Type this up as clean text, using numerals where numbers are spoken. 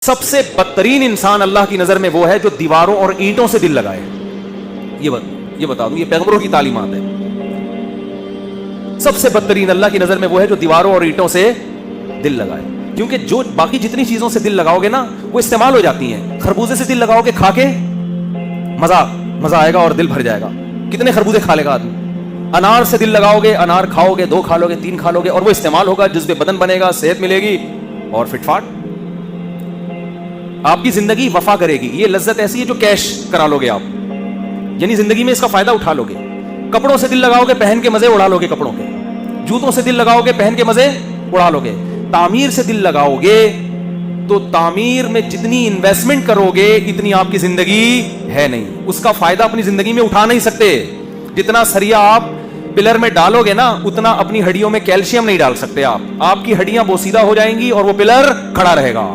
سب سے بدترین انسان اللہ کی نظر میں وہ ہے جو دیواروں اور اینٹوں سے دل لگائے. یہ بتا دوں، یہ پیغمبروں کی تعلیمات ہے. سب سے بدترین اللہ کی نظر میں وہ ہے جو دیواروں اور اینٹوں سے دل لگائے، کیونکہ جو باقی جتنی چیزوں سے دل لگاؤ گے نا وہ استعمال ہو جاتی ہیں. خربوزے سے دل لگاؤ گے، کھا کے مزہ آئے گا اور دل بھر جائے گا، کتنے خربوزے کھا لے گا آدمی. انار سے دل لگاؤ گے، انار کھاؤ گے، 2 کھا لو گے، 3 کھا لو گے، اور وہ استعمال ہوگا، جذب بدن بنے گا، صحت ملے گی اور فٹ فاٹ آپ کی زندگی وفا کرے گی. یہ لذت ایسی ہے جو کیش کرا لو گے آپ، یعنی زندگی میں اس کا فائدہ اٹھا لو گے. کپڑوں سے دل لگاؤ گے، پہن کے مزے اڑا لو گے کپڑوں کے. جوتوں سے دل لگاؤ گے، پہن کے مزے اڑا لو گے. تعمیر سے دل لگاؤ گے تو تعمیر میں جتنی انویسٹمنٹ کرو گے اتنی آپ کی زندگی ہے نہیں، اس کا فائدہ اپنی زندگی میں اٹھا نہیں سکتے. جتنا سریا آپ پلر میں ڈالو گے نا اتنا اپنی ہڈیوں میں کیلشیم نہیں ڈال سکتے آپ کی ہڈیاں بوسیدہ ہو جائیں گی اور وہ پلر کھڑا رہے گا.